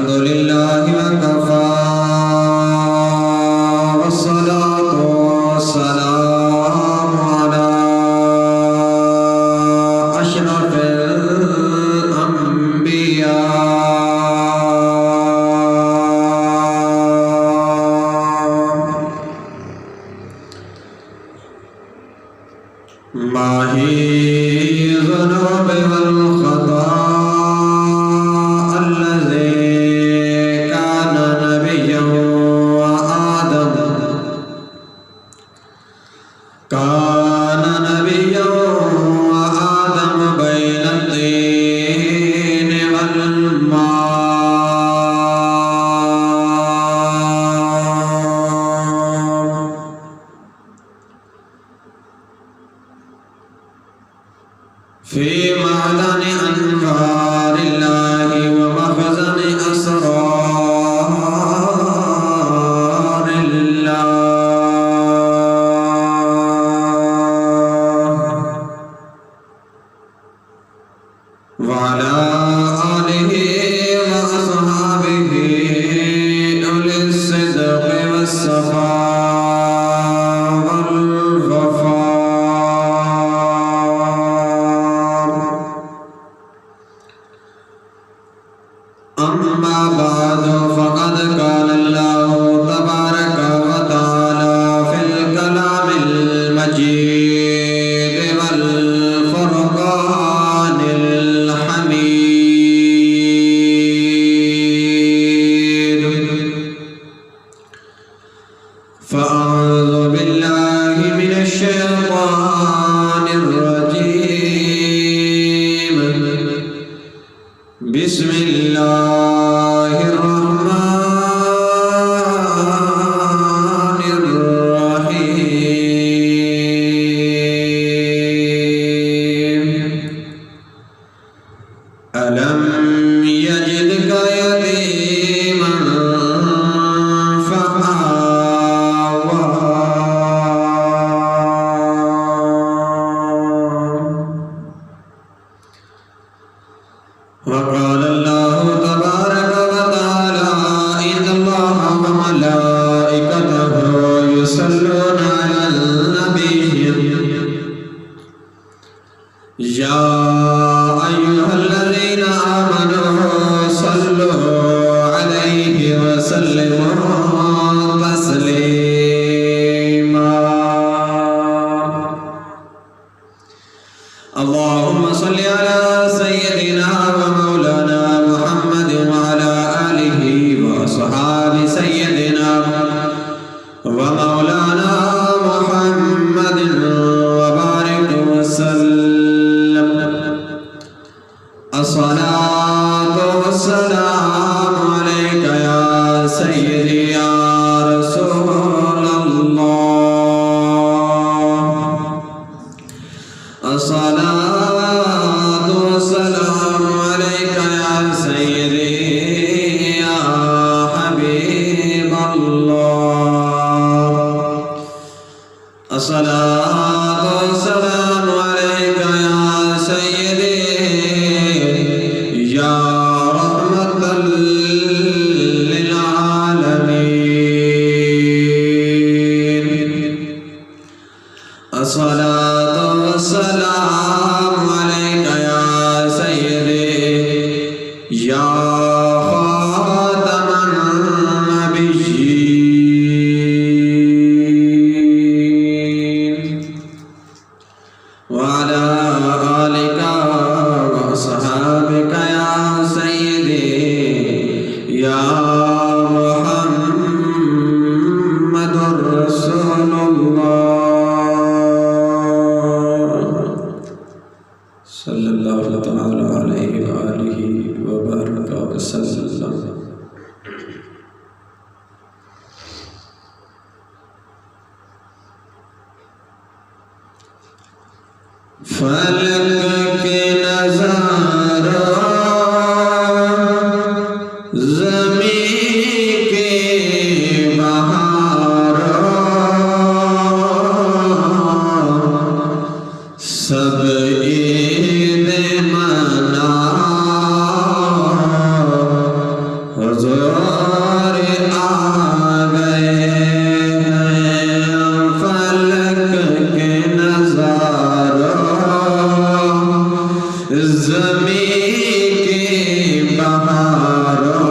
لله وكفى والصلاة والسلام على أشرف ماهي الذنوب والخطايا الذي كان نبيا وآدم بين الطين والماء في معدن أنوار الله ومخزن أسرار الله وعلى آله وأصحابه أولي الصدق والصفاء والوفاء أما بعد فقد قال الله تبارك وتعالى في الكلام المجيد والفرقان الحميد فأعوذ بالله من الشيطان الرجيم بسم الله الرحمن الرحيم ألم يجدك يتيما فآوى وقال الله تبارك وتعالى إن الله وملائكته يصلون على النبي يا أيها الذين آمنوا صلوا عليه وسلموا تسليما اللهم صل على سيدنا ومولانا محمد وعلى آله وأصحاب سيدنا ومولانا محمد وبارك وسلم الصلاة والسلام عليك يا سيدي يا رسول الله الصلاة والسلام عليك يا سيدي يا حبيب الله الصلاة والسلام عليك يا سيدي يا رحمة للعالمين الصلاة والسلام عليك يا سيدي يا خاتم النبيين وعلى آلك وأصحابك يا سيدي يا محمد رسول الله صلى الله تعالى عليه وآله وبارك وسلم فلك کے نظارہ زمین کے بہارہ سب عید منا حضور آ گئے ہیں، فلک کے نظاروں زمین کی بہاروں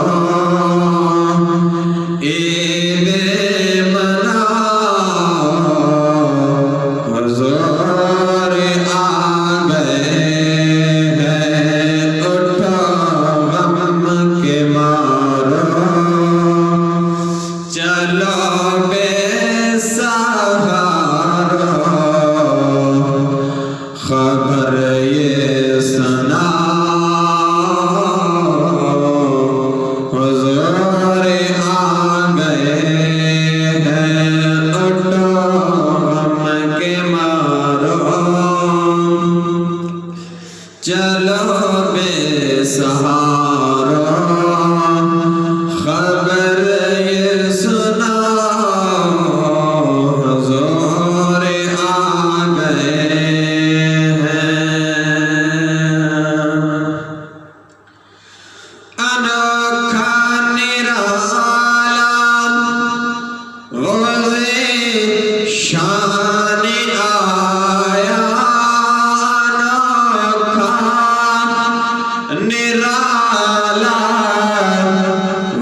عید منا حضور آ گئے ہیں، اٹھو غم کے مارو چلو بے سہارو، خبر یہ سنا حضور آ گئے ہیں، اٹھو غم کے مارو چلو بے سہارو، خبر یہ سنا حضور آ گئے ہیں۔ انوکھا نرالا غوثِ شان آیا، انوکھا نرالا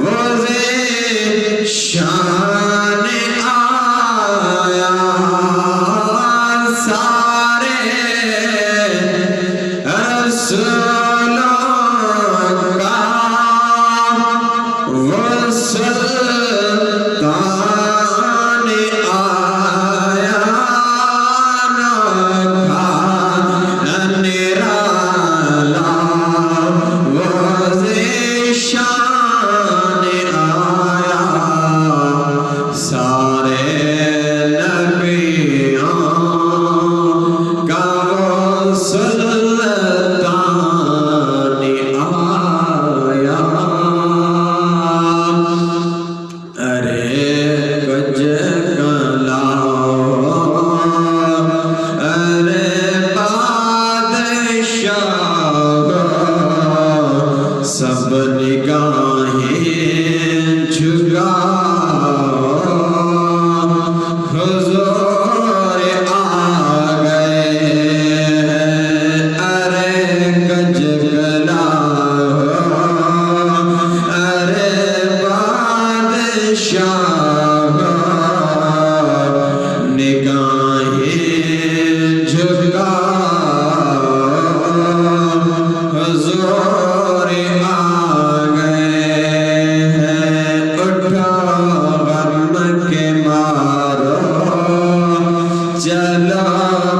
غوثِ شان آیا، سارے رسولوں کا وہ سلطان آیا، انوکھا نرالا غوثِ شان آیا، سارے نبیوں کا وہ سلطان آیا، ارے کچھ کلاؤ ارے بادشاہ، سب نگاہیں جھکاؤ، حضور آ گئے ہیں، ارے کچھ کلاؤ ارے بادشاہ، نگاہیں جھکاؤ، حضور آ گئے ہیں، اٹھو غم کے مارو چلو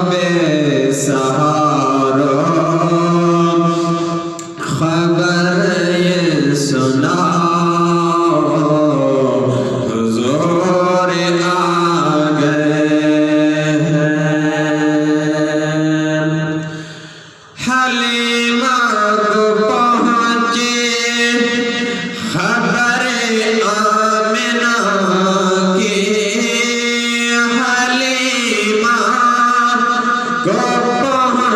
بے سہارو، خبر یہ سنا حضور آ گئے ہیں۔ حلیمہ کو پہنچی خبر آمنہ کی، حلیمہ کو پہنچی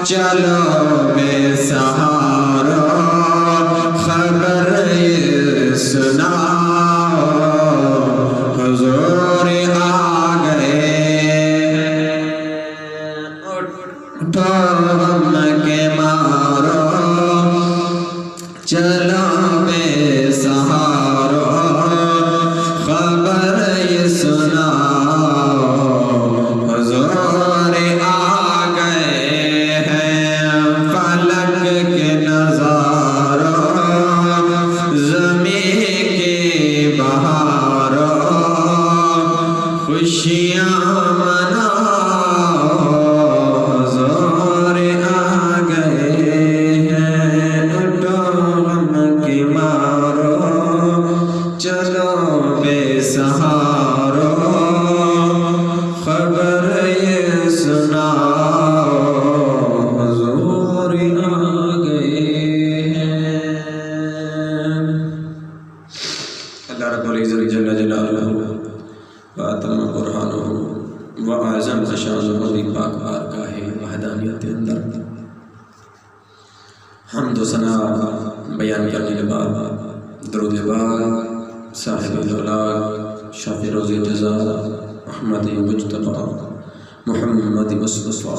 چلو بے سہارا خبر یہ سناؤ حضور آ گئے اٹھو غم کے مارو چلو بے سہارا خبر یہ سناؤ حضور آ گئے ہیں فلک کے نظاروں زمین کے بہاروں خوشیاں مناؤ حضور آ گئے ہیں اٹھو غم کے مارو چلو بے سہارو خبر یہ سناؤ حضور آ گئے ہیں۔ اللہ رب العزت جل جلالہ واتم قرآنہ وعظم شانہ دی پاک بارگاہ وحدانیت اندر حمد و ثنا بیان کرنے کے بعد درود پاک صاحب الاولاق شافع روز جزا احمد مجتبی محمد مصطفیٰ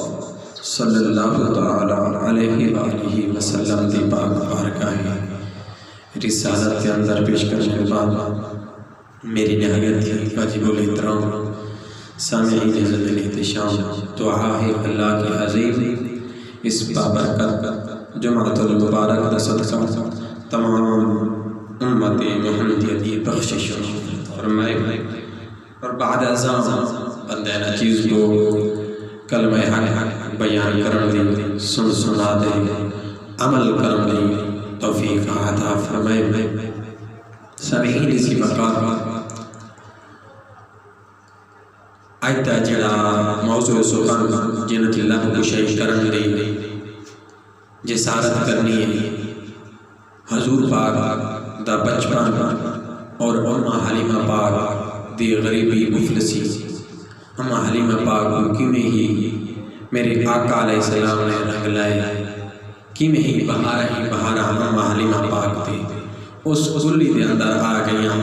صلی اللہ تعالی علیہ وآلہ وسلم دی پاک بارگاہ رسالت کے اندر پیش کرنے کے بعد میری نہایت واجب الاحترام سامعین عزت الاحتشام دعا ہے اللہ کی عظیم اس بابرکت جمعۃ المبارک کا صدقہ تمام امت محمدیتی بخشش فرمائے اور بعد ازاں بندہ ناچیز کو کلمہ حق بیان کرن دی سن سنا دے عمل کرن دی توفیق عطا فرمائے۔ سامعین اس کی بقار آیتہ جڑا موضوع سخن جنت اللہ کو شیش کرن دی جسارت کرنی ہے حضور پاک دا بچپن اور امہ حلیمہ پاک دی غریبی مفلسی امہ حلیمہ پاک کی میں ہی میرے آقا علیہ السلام نے رنگ لائے کی میں ہی بہارہ امہ حلیمہ پاک تھی اس کلی دے اندر آ گئیاں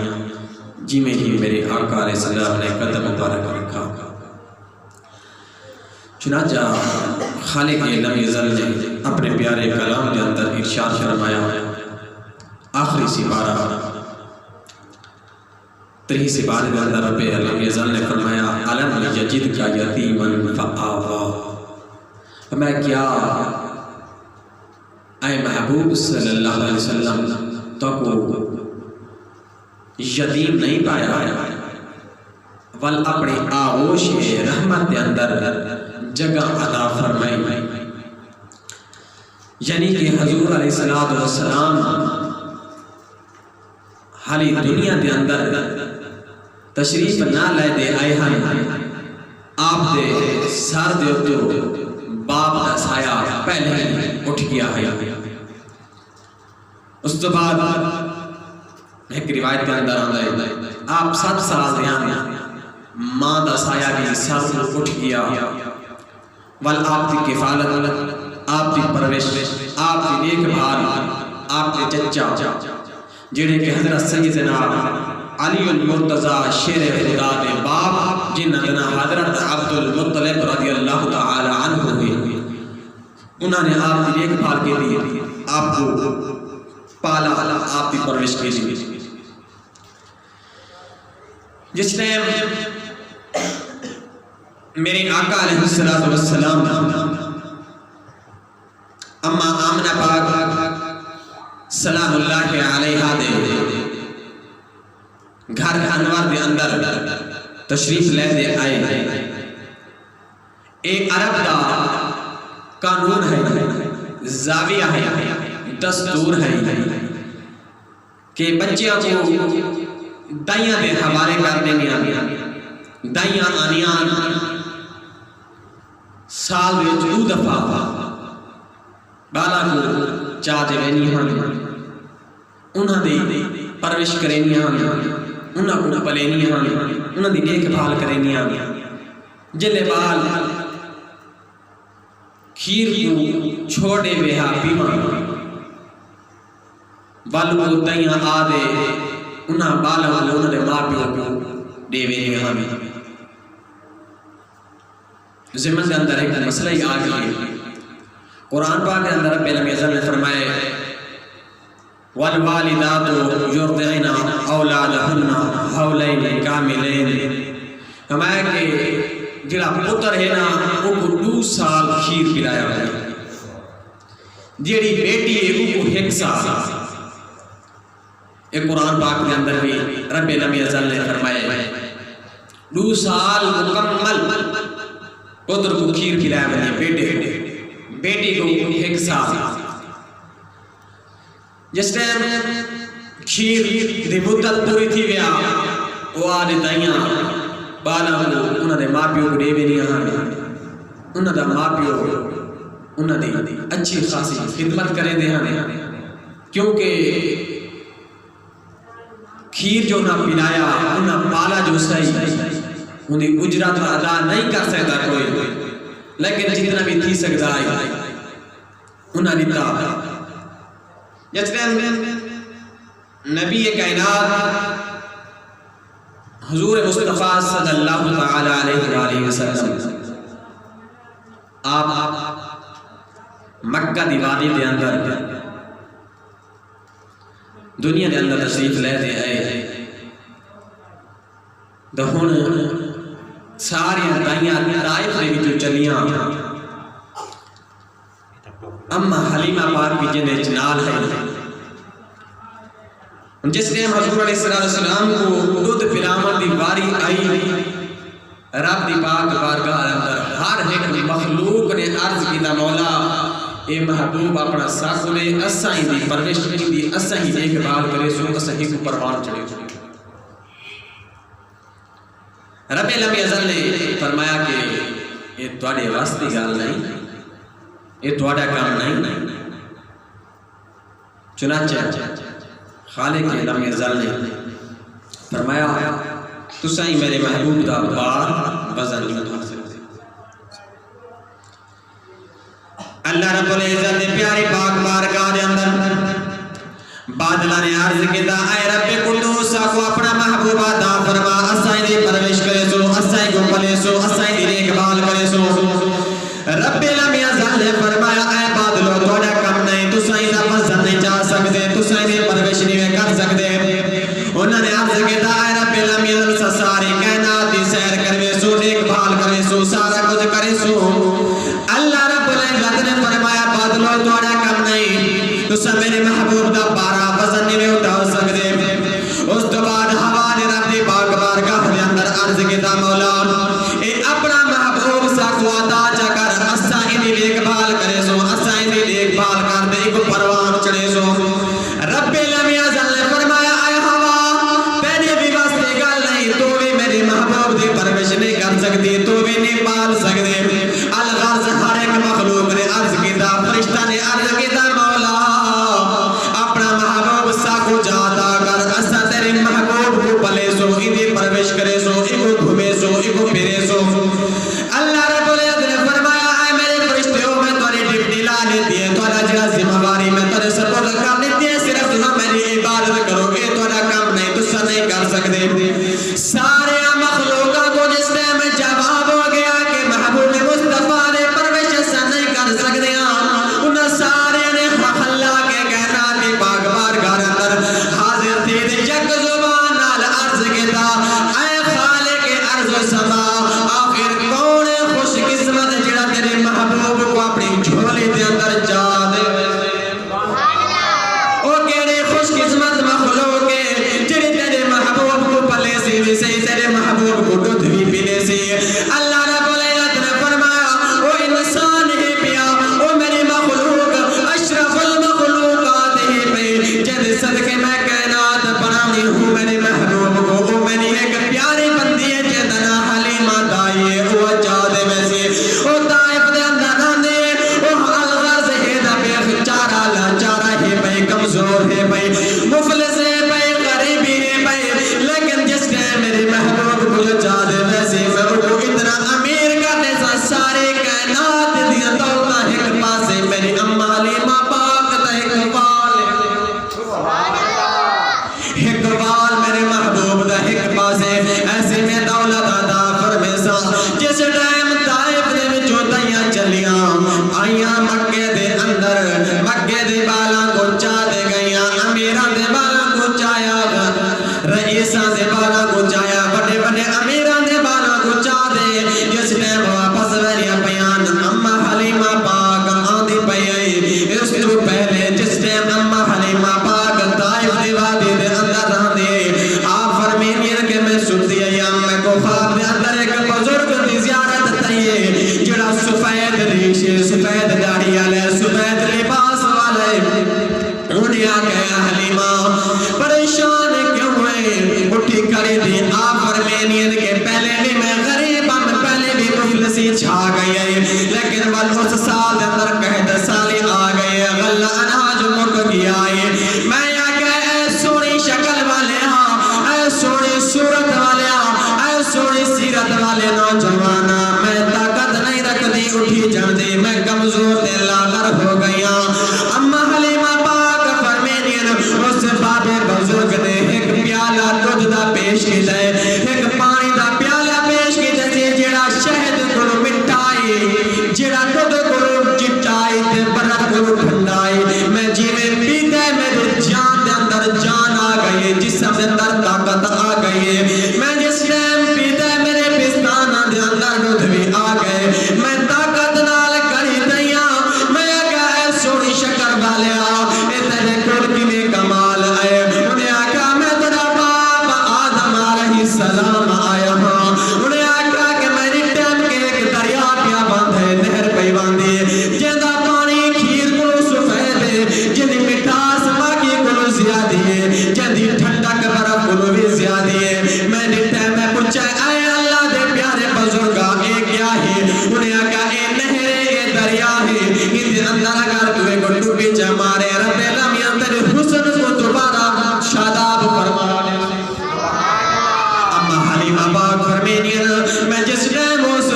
جی میں ہی میرے آقا علیہ السلام نے قدم مبارک رکھا۔ چنانچہ خالق لم یزل نے اپنے پیارے کلام کے اندر ارشاد فرمایا آخری سپارہ 3 سپارے کے اندر رب لم یزل نے فرمایا علم یجدک یتیما فآویٰ فرمایا کیا اے محبوب صلی اللہ علیہ وسلم تو کو یتیم نہیں پایا ول اپنے آغوش رحمت کے اندر جگہ عطا فرمائی یعنی کہ حضور علیہ السلام حالی دنیا دے اندر تشریف نہ لے دے آئے ہیں آپ دے سر دے تو باپ دا سایہ پہلے ہی اٹھ گیا ہے۔ اس تو بعد ایک روایت کے اندر آتا ہے آپ 7 سال دے آنے ماں دا سایہ بھی سر اٹھ گیا ول آپ کی کفالت آپ کی پرورش آپ کی نیک بھال آپ کے چچا جڑے کہ حضرت سیدنا علی المرتضی شیر خدا دے باپ جنہاں دنا حضرت عبد المطلب رضی اللہ تعالی عنہ ہوئے انہوں نے آپ کی نیک بھال کے لیے آپ کو پالا آپ کی پرورش کے لیے جس ٹائم میرے آقا علیہ السلام اما آمنہ پاک سلام اللہ علیہ دے گھر انوار دے اندر تشریف لے دے آئے ایک عرب دا قانون ہے زاویہ ہے دستور ہے کہ بچیاں کو دائیاں دے حوالے کر دینی دائیاں آنیاں سال دے 2 دفعہ بالا کو چاہتے رہنی ہاں انہاں دی پرورش کرینی ہاں انہاں کو پلینی ہاں انہاں دی دیکھ بھال کرینی ہاں جلے بال کھیر کو چھوڑے بہا پیمان والو تیاں آدھے انہاں بالا والے انہوں نے ماں پیو کو دیوے نے ہمیں زمن کے اندر ایک مسئلہ ہی آ گئی قرآن پاک کے اندر رب العزت نے فرمائے والوالدات یرضعن اولادہن حولین کاملین ہمارے کہ جڑا پتر ہے نا وہ کو 2 سال کھیر پلایا ہے جیڑی بیٹی ہے وہ کو 1 سال ایک قرآن پاک کے اندر بھی رب العزت نے فرمائے 2 سال مکمل پتر کو کھیر پلایا ہے بیٹی کو 1 سال جس ٹائم کھیر دی مدت پوری تھی ویا وہ آدھے دائیاں بالا انہوں نے ماں پیو کو دے بھی نہیں آنے انہوں نے ماں پیو انہوں نے اچھی خاصی خدمت کرے دے آنے کیونکہ کھیر جو نہ پلایا انہوں پالا جو صحیح انہیں اجرت ادا نہیں کر سکتا کوئی لیکن جتنا بھی تھی سکتا ہے انہوں نے دیتا جس میں نبی کائنات حضور مصطفیٰ صلی اللہ تعالی علیہ وسلم آپ مکہ دی وادی دے اندر دنیا دے اندر تشریف لے دے آئے دہون ساری دائیاں طائف دے وچوں چلیاں اما حلیمہ پاک بھی جنہیں جنال ہے جس نے حضور علیہ السلام کو دودھ پلامن دی باری آئی رب دی پاک بارگاہ اندر ہر ایک مخلوق نے عرض کی دا مولا اے محبوب اپنا ساکھنے اسائی دی پرورش دی اسائی دیکھ بھال کرے سو اسائی کو پروان چڑھے رب العزت نے فرمایا کہ یہ تواڈے واسطے گل نہیں یہ تواڈا کام نہیں چنانچہ خالق العزت نے فرمایا تسائی میرے محبوب دا بار وزن نہیں اٹھا سکتے اللہ رب العزت نے پیاری پاک بارگاہ دے اندر بادلہ نے عرض کیتا اے رب قدوس کو اپنا محبوبہ دا فرما اسائی دی پرورش کرے سو اسائی کو پلے سو اسائی دی دیکھ بھال کرے سو رب العزت نے فرمایا اے بادلو تھوڑا کم نہیں تسائی دا وزن نہیں چاہ سکتے تسائی دی پرورش نہیں کر سکتے انہوں نے عرض کیتا اے رب العزت ساری کائنات دی سیر کرے سو دیکھ بھال کرے سو سارا کچھ کرے سو اللہ رب العزت نے فرمایا بادلو تھوڑا کم نہیں تسا میرے محبوب دا بارہ وزن نہیں اٹھا سکتے اس تو بعد ہوا نے رب دی پاک بارگاہ دے اندر عرض کیتا مولا اے آئیاں مکے دے اندر مکے دے بالا کو چا دے گئیاں امیران دے بالا کو چایا رئیساں دے بالا کو چایا بڑے بڑے امیران دے بالا کو چا دے جس ٹائم واپس وریا بیان اما حلیمہ پاک آندھی پئی اس تو پہلے جس ٹائم اما حلیمہ پاک طائف دی وادی دے اندر رہندے آپ فرمینین کہ میں سنتی ایام میں کو خواب دے اندر ایک بزرگ دی زیارت تھئیے جڑا سفید ریشے سفید داڑھی والے سفید لباس والے انہیں آگیا حلیمہ پریشان کیوں ہوئے اٹھی کری دی آپ فرمینین کے پہلے بھی میں غریباں پہلے بھی مفلسی چھا گئی ہے لیکن بل اس سال دے اندر قحط سالی آ گئی غلہ اناج مک گیا ہے میں آگیا اے سونی شکل والے اے سونی صورت والے اے سونی سیرت والے نوجوانا میں طاقت نہیں رکھ دی اٹھی جن دی میں کمزور دے لاغر ہو گیا اما حلیمہ پاک فرمینین اس بابے بزرگ نے ایک پیالہ دودھ دا پیش کی دے ایک پانی دا پیالہ پیش کی دے جڑا شہد کو مٹائی جڑا دودھ کو چٹائی تے برف کو ٹھنڈائی میں جیویں پیتے میرے جان دے اندر جان آ گئی جسم دے اندر طاقت آ گئی میں جس ٹائم پیتے میرے پستانہ دے اندر دودھ بھی آ گئے میں طاقت نال کری دیاں میں آگا اے سونی شکر والے اے تیرے کول کنے کمال آئے انہیں آگا میں تیرا باپ آدم علیہ السلام آیا ہاں انہیں آگا کہ میری ٹائم کے ایک دریا پیا باندھے نہر پہ باندھے جیدہ پانی کھیر کو سفید جیدی مٹھاس باقی کو زیادی ہے جیدی ٹھنڈک برف کو بھی زیادی ہے میں نے ٹائم میں پوچھا اے اللہ دے پیارے بزرگا اے کیا ہے انہیں آگا اے نہر اے دریا ہے ان دے اندر اگر تو ایک ڈوبی جمارے رب العالمین تیرے حسن کو دوبارہ شاداب فرما دے اما حلیمہ پاک فرمینین میں جس ٹائم اس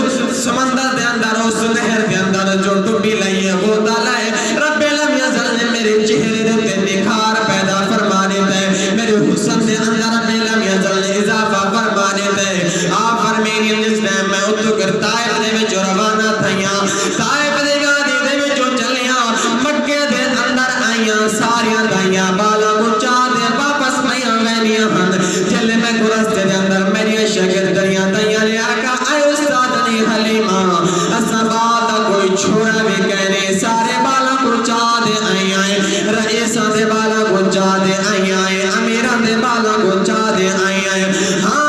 سمندر دے اندر اس نہر دے اندر جو ڈوبی لئی ہے وہ دالائے رب العالمین نے میرے چہرے دے نکھار پیدا فرما دیتے میرے حسن دے اندر رب العالمین نے اضافہ فرما دیتے آپ فرمینین جس ٹائم میں اتو کر طائف دے میں جو روانہ تھائیاں طائف دے گادی دے میں جو چلیاں مکے دے اندر آئیاں ساریاں دائیاں بالا مچا دے واپس میاں وینیاں ہن چلے میں گرستے دے اندر میری شگردریاں دائیاں لے آکا اے استادنی حلیمہ اسا باتا کوئی چھوڑا بھی کہنے سارے بالا مچا دے آئیں رئیساں دے بالا مچا دے آئیں امیران دے بالا مچا دے آئیں ہاں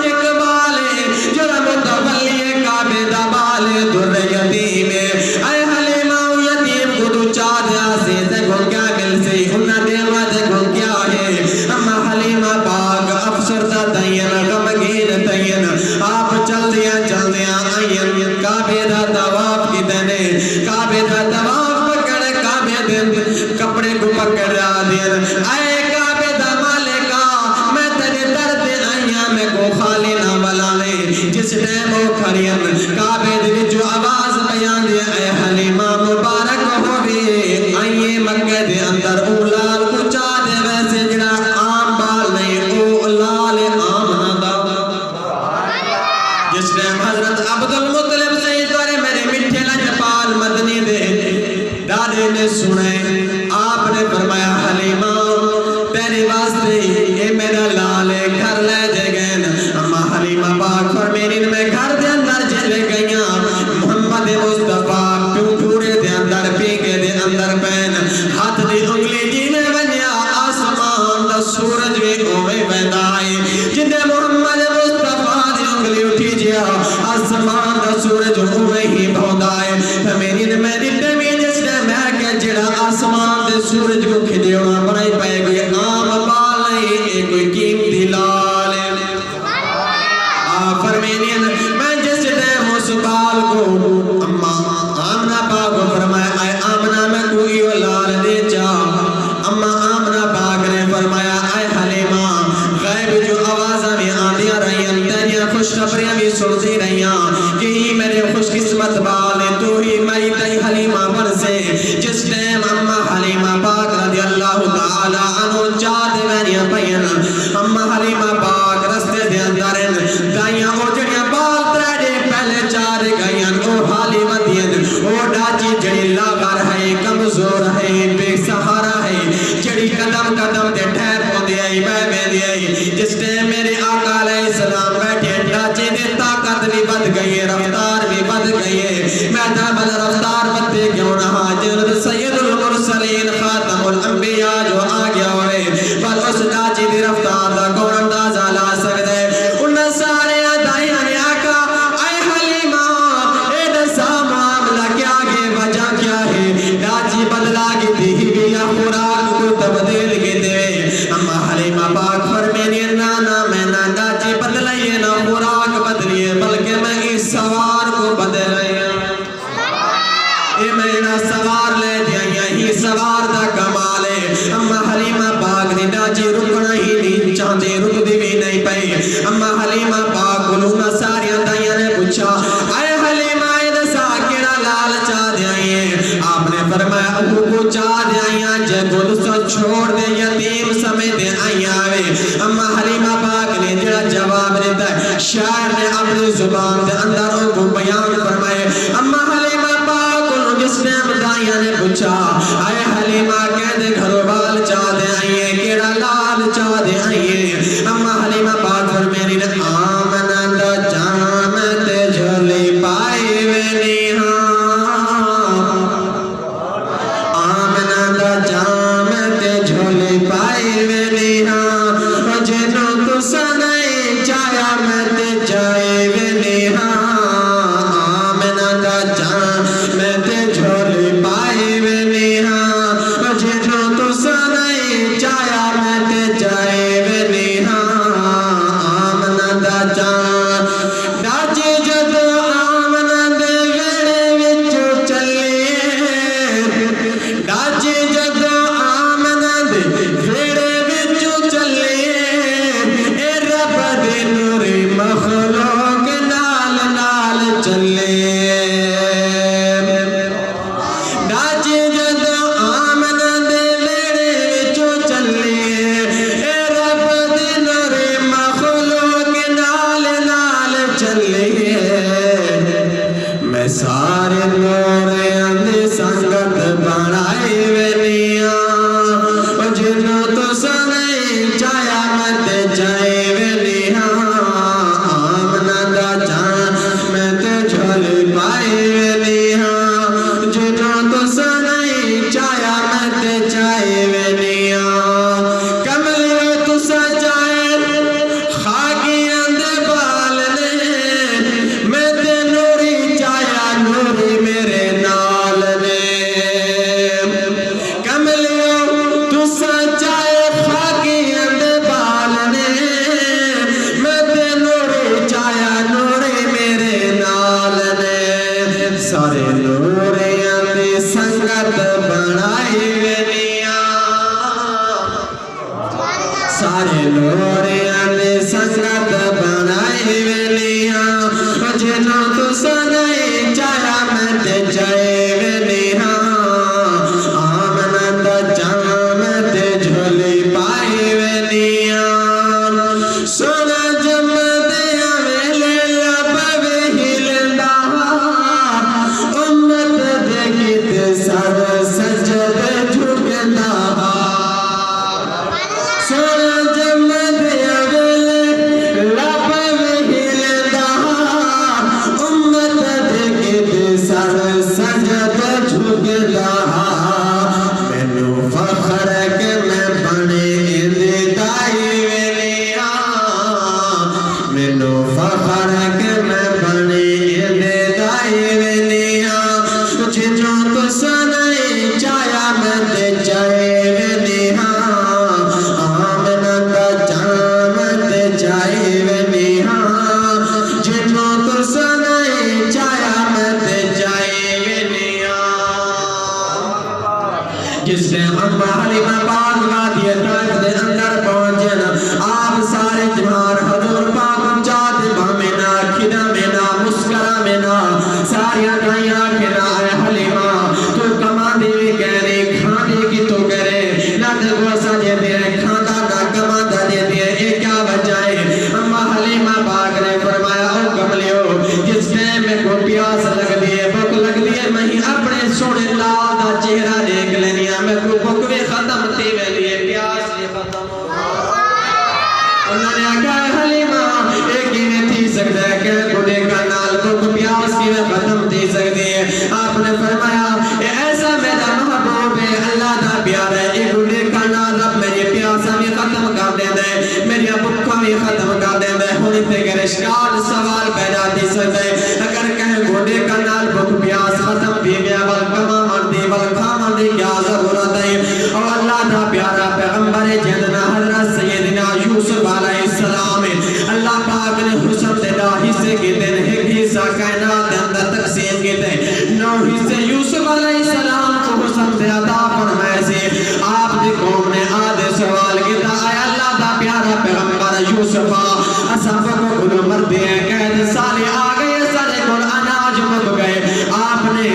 ایک بالے جرم متولی کعبے دا بالے در یتیم اے حلیمہ یتیم کو تو چا دے آسے تے کو کیا مل سی انہ دیوا تے کو کیا ہے اما حلیمہ پاک افسردہ تین غمگین تین آپ چل دیا آئین کعبے دا تواف کی دینے کعبے دا تواف پکڑے کعبے دے کپڑے کو پکڑ رہا دین اے کعبے دا مالکا میں تیرے درد آئیاں میں کو خالی نہ بلانے جس ٹائم وہ کھڑین کعبے دے جو آواز بیان دے اے حلیمہ مبارک ہوئے آئیے مکہ دے اندر اولاد کچا دے ویسے جڑا عام بال نہیں او لال عام نہ دا جس ٹائم حضرت عبدالمطلب سید دورے میرے مٹھے لجپال مدنی دے دادے نے سنے آپ نے فرمایا حلیمہ تیرے واسطے اے میرا لال گھر لے جے گئے اما حلیمہ پاک فرمینین میں گھر دے اندر جلے گئیاں محمد مصطفیٰ پورے دے اندر پیگے دے اندر پین ہاتھ دی انگلی جی میں بنیا آسمان دا سورج بھی اوے ویدائی جندے محمد مصطفیٰ دی انگلی اٹھی جیا آسمان دا سورج اوے ہی بھودائے فرمینین میری ٹیمی جس نے میں کہ جڑا آسمان دے سورج کو کھدیونا بڑائی پائے گئی عام بال نہیں اے کوئی قیمتی لال فرمینین میں جس ٹائم اس بال کو اما آمنہ پاک کو فرمایا اے آمنہ میں کوئی لال دے جا اما آمنہ پاک نے فرمایا اے حلیمہ غیب جو آوازہ میں آندیاں رہیاں تیریاں خوش خبریاں بھی سنتی رہیاں یہی میرے خوش قسمت بالے تو ہی میری تئی حلیمہ بن سے جس ٹائم اما حلیمہ پاک رضی اللہ تعالی جڑی لاغر ہے کمزور ہے بے سہارا ہے جڑی قدم قدم تے ٹھہر پوندی آئی بے دی آئی جس نے میرے آقا علیہ السلام بیٹھے ڈاچے دے طاقت بھی بد گئی ہے رفتار بھی بد گئی ہے میں بل رفتار بدے کیوں نہ حاضر سید المرسلین خاتم الانبیاء جو آ گیا ہوئے پر اس ڈاچے دی رفتار دا کون اندازہ لا سکتے ان سارے دائیاں نے آقا اے حلیمہ اے دسا معاملہ کیا گے وجہ کیا ہے ڈاچی بدلا کی دی بھی یا خوراک کو تبدیل کے دے اما حلیمہ پاک فرمینی نانا میں نہ ڈاچی بدلائیے نہ خوراک بدلیے بلکہ میں اس سوار کو بدلائیے اے میں نہ سوار لے دیا یہی سوار دا کمال ہے اما حلیمہ پاک دی ڈاچی رکنا ہی نہیں چاہتے رک دی بھی نہیں پئی اما حلیمہ پاک گلونا ساریاں دائیاں نے پوچھا اے حلیمہ اے دسا کیڑا لال چاہ دیائیں آپ نے فرمایا ابو کو چاہ دیائیں جے گل سو چھوڑ دے یتیم سمیت آئیاں آوے اما حلیمہ پاک نے جڑا جواب دیتا ہے شاعر نے اپنی زبان دے اندر ان کو بیان فرمائے اما حلیمہ پاک ان جس نے دائیاں نے پوچھا اے حلیمہ کہہ دے گھرو بال چاہ دے آئیے کیڑا لال چاہ دے آئیے اما حلیمہ پاک فرمیری نے آمنہ دا جامت جھولی پائی وینی آمنہ دا جامت جھولی پائی وینی جنو تو سنائی چایا مت جائے وینی آمنہ دا جامت جھولی پائی وینی جنو تو سنائی چایا مت جائے وینی آمنہ دا جامت ڈاچی جدو آمنہ دے ویڑے وچو چلے ڈاچی جدو آمنہ دے ویڑے وچو چلے اے رب دے نوری مخلوق نال نال چلے ڈاچی جدو آمنہ دے ویڑے وچو چلے اے رب دے نوری مخلوق نال نال چلے میں سارے نوریاں دی سنگت بنائی وینیاں جنوں تو سنائی چایا مت جائے وینیاں آمنہ دا جامت جھولی پائی وینیاں جنوں تو سنائی چایا مت جائے وینیاں کملیو تو سجائے خاکیاں دے بال نے میں تے نوری چایا نوری میرے نال نے کملیو تو سجائے خاکیاں دے بال نے میں تے نوری چایا نوری میرے نال نے سارے نوریاں دی سنگت بنائی وینیاں سارے نوریاں دی سنگت بنائی وینیاں جنوں تو سنائی چایا مت جائے وینیاں آمنہ دا جامت جھولی پائی وینیاں سونا جم دیا ویلے لب وہلدا امت دے گیت سر سجد جھکدا سونا جم دیا ویلے لب وہلدا امت دے گیت سر سجد جھکدا مینوں فخر کہ میں بنے دی دائی وینیاں مینوں فخر کہ میں بنے دی دائی وینیاں جنوں تو سنائی چایا مت جائے وینیاں آمنہ دا جامت جائے وینیاں جنوں تو سنائی چایا مت جائے وینیاں جس نے اما حلیمہ پاک وادی طائف دے اندر پہنچے نا آپ سارے جمار حضور پاک جات بھمینا کھدا مینا مسکرا مینا ساریاں دائیاں کھنا اے حلیمہ تو کما دے کہنے کھانے کی تو کرے نہ دے گوسا دے دے کھانا نہ کما دے دے اے کیا وجہ ہے اما حلیمہ پاک نے فرمایا او کملیو جس نے میں کو پیاس لگ دیے بھوک لگ دیے میں اپنے سونے میں کو بکوے ختم تھی میں لیے پیاس لی ختم ہو انہوں نے کہا حلیمہ ایک ہی نے تھی سکتا ہے کہ گھڑے کا نال کو پیاس کی میں ختم تھی سکتی ہے آپ نے فرمایا اے ایسا میرا محبوب ہے اللہ دا پیار ہے ایک گھڑے کا نال رب میری پیاسا بھی ختم کر دے دے میری بکا بھی ختم کر دے دے ہونی تے گرشکار سوال پیدا دی سکتے اگر کہیں گھڑے کا نال بک پیاس ختم بھی گیا بلکما مردی بلکھا مردی کیا ضرورت ہے اور اللہ دا پیارا پیغمبر جدنا حضرت سیدنا یوسف علیہ السلام اللہ پاک نے حسن دے دا حصے کی دن ایک حصہ کائنات دے اندر تقسیم کی دن 9 حصے یوسف علیہ السلام کو حسن دے عطا فرمائے سے آپ دی قوم نے آدھے سوال کیتا اے اللہ دا پیارا پیغمبر یوسف اصحاب کو کلو مردے ہیں قید سالے آگئے سارے کل اناج مک گئے آپ نے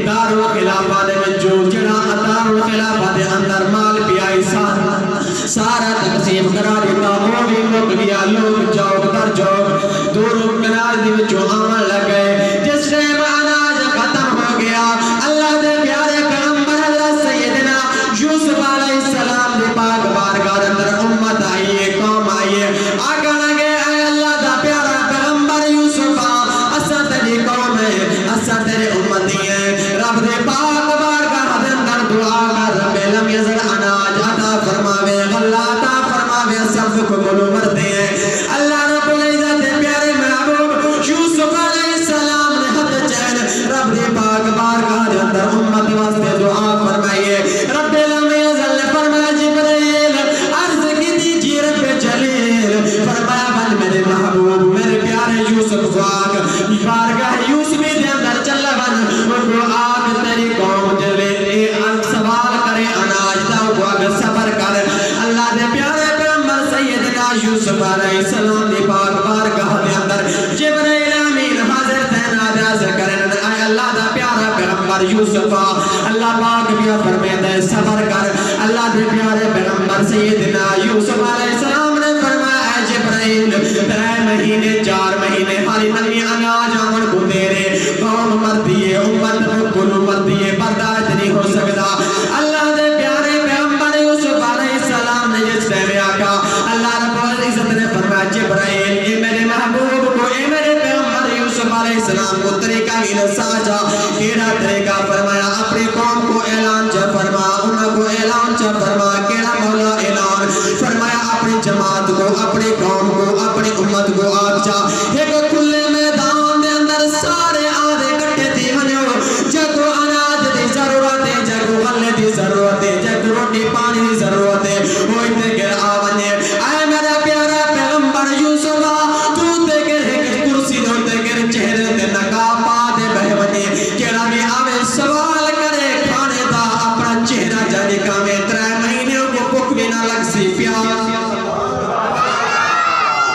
دار و خلافہ دے میں جو جڑا دار و خلافہ دے اندر مال پیائی سارا تقسیم کرا دیتا وہ بھی مک گیا لوگ جاؤ در جاؤ دور کنار دی وچوں آمن لگ گئے جس سے اناج ختم ہو گیا اللہ دے پیارے پیغمبر حضرت سیدنا یوسف علیہ السلام دے پاک بارگاہ اندر امت آئیے قوم آئیے آگا لگے اے اللہ دا پیارا پیغمبر یوسف اسا تیری قوم ہے اسا تیرے امتی ہے رب دے پاک بارگاہ اندر دعا کر رب لم یزل اناج عطا فرماوے غلہ عطا فرماوے سب کو بلو مردے ہیں اللہ رب العزت پیارے محبوب یوسف علیہ السلام نے حد چین رب دے پاک بارگاہ اندر امت واسطے دعا فرمائیے رب لم یزل فرمایا جبرائیل عرض کی دیجیے رب جلیل فرمایا بن میرے محبوب میرے پیارے یوسف فاق بارگاہ یوسفی دے اندر چل بن وہ آگ تیری قوم جلے سوال کرے اناج داؤ کو آگ سفر کر اللہ دے پیارے پیغمبر سیدنا یوسف علیہ السلام دی پاک بارگاہ دے اندر جبرائیل امین حاضر تعینات حاضر کرن اے اللہ دا پیارا پیغمبر یوسف اللہ پاک بھی فرماتا ہے صبر کر اللہ دے پیارے پیغمبر سیدنا یوسف علیہ السلام نے فرمایا اے جبرائیل 3 مہینے 4 مہینے ہاری نمی اناج آمن کو دے رہے قوم مردی ہے امت کلو مردی ہے برداشت نہیں ہو سکتا اللہ دے پیارے پیغمبر یوسف علیہ السلام نے جس سے میں آقا اللہ رب العزت نے فرمایا جبرائیل اے میرے محبوب کو اے میرے پیغمبر یوسف علیہ السلام کو طریقہ ہی نساجا کیڑا طریقہ فرمایا اپنی قوم کو اعلان چا فرما انہوں کو اعلان چا فرما کیڑا مولا اعلان فرمایا اپنی جماعت کو اپنی قوم کو اپنی امت کو آگ چا ایک کھلے میدان دے اندر سارے آدھے کٹھے تھی ونیو جگو اناج دی ضرورت ہے جگو غلے دی ضرورت ہے جگو روٹی پانی دی ضرورت ہے وہ اتنے گر آونے اے میرا پیارا پیغمبر یوسف تو تے گر ایک کرسی دے گر چہرے تے نقاب پا دے بہ ونے کیڑا بھی آوے سوال کرے کھانے دا اپنا چہرہ جانے کا میں 3 مہینے کو بک بھی نہ لگ سی پیاس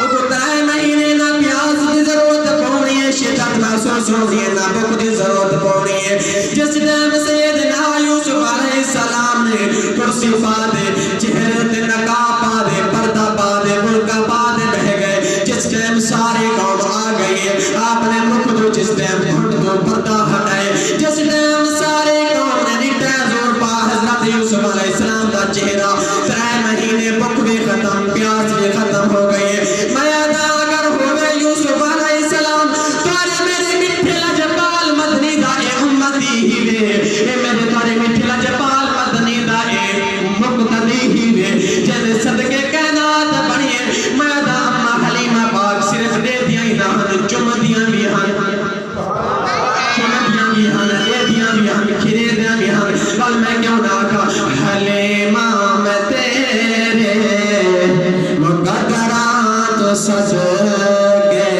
کو 3 مہینے نہ پیاس دی ضرورت پڑنی ہے شدت محسوس ہونی ہے نہ بک دی ضرورت پڑنی ہے جس ٹائم سیدنا یوسف علیہ السلام نے کرسی پا دے چہرے تے نقاب پا دے پردہ پا دے برقع پا دے بہ گئے جس ٹائم ساری قوم آ گئی ہے آپ نے مکھ دو جس ٹائم گھٹ دو پردہ ہٹائے جس ٹائم ساری قوم نے نیٹا زور پا حضرت یوسف علیہ السلام کا چہرہ 3 مہینے بک بھی ختم پیاس بھی ختم ہو گئی ہے میں ادا اگر ہوئے یوسف علیہ السلام تارے میرے مٹھے لجپال مدنی دا اے امتی ہی وے اے میرے تارے مٹھے لجپال مدنی دا اے مقتدی ہی وے جیسے صدقے کائنات بڑھئے میں ادا اممہ حلیمہ پاک صرف دے دیا ہی نہ ہن چم دیا بھی ہن چم دیا بھی ہن دے دیا بھی ہن کھرے دیا بھی ہن بل میں کیوں نہ کہا حلیمہ میں تیرے مقدرات سج گئے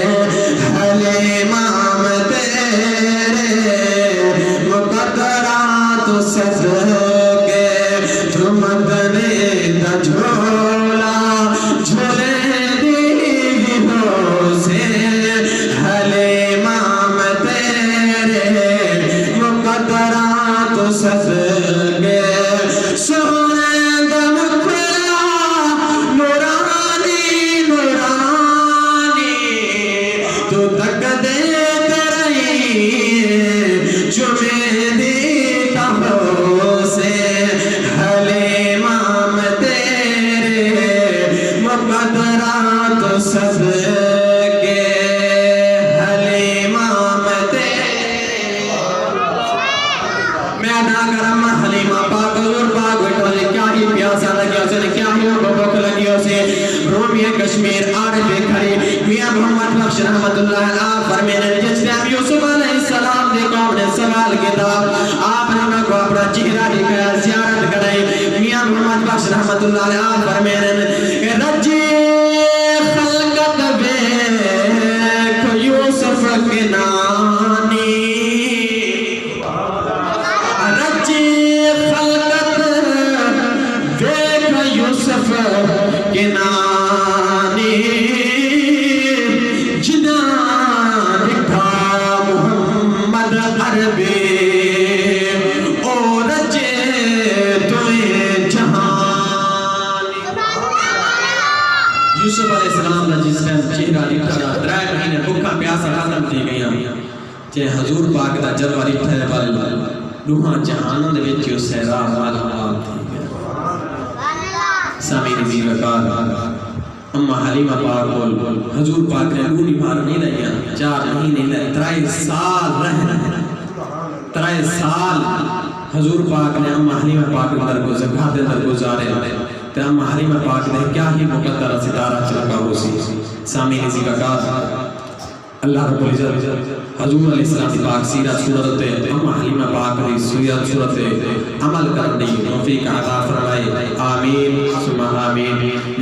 حلیمہ میں تیرے مقدرات سج گئے جو مدنے دا جھولا جھولے دی ہو سے حلیمہ میں تیرے مقدرات سج گئے سونے دم کھلا نورانی نورانی تو تک دیتے رہی جو میں دیتا ہو سے اگر اما حلیمہ پاک حضور پاک بیٹھو سے کیا ہی پیاسا لگیا سے کیا ہی بھوک لگیا سے رومی کشمیر عارف کھڑی میاں محمد بخش رحمت اللہ علیہ فرمینے جس ٹائم یوسف علیہ السلام دے قوم نے سوال کیا آپ نے انہوں کو اپنا چہرہ دکھایا زیارت کرائی میاں محمد بخش رحمت اللہ علیہ فرمینے رجی خلقت بیک یوسف کے نانی رجی خلقت بیک یوسف کے نانی جنا دکھا محمد عربی او رجے تمہیں جہانی یوسف علیہ السلام نے جس ٹائم چہرہ دکھا درائے مہینے بھوکا پیاسا ختم تھی گئی کہ حضور پاک دا جلوہ دکھا بل روحاں جہانوں دے وچ اس سہرا معلومات تھی سامعین عزیز وقار اما حلیمہ پاک بول حضور پاک نے لونی بھار نہیں لگیا 4 مہینے لگے 23 سال رہے 23 سال حضور پاک نے اما حلیمہ پاک اندر کو زکاة دے اندر گزارے تو اما حلیمہ پاک نے کیا ہی مقدر ستارہ چلکا ہو سی سامعین عزیز وقار اللہ رب العزت حضور علیہ السلام کی پاک سیرت صورت اما حلیمہ پاک کی سیرت صورت عمل کرنے توفیق عطا فرمائے آمین ثم آمین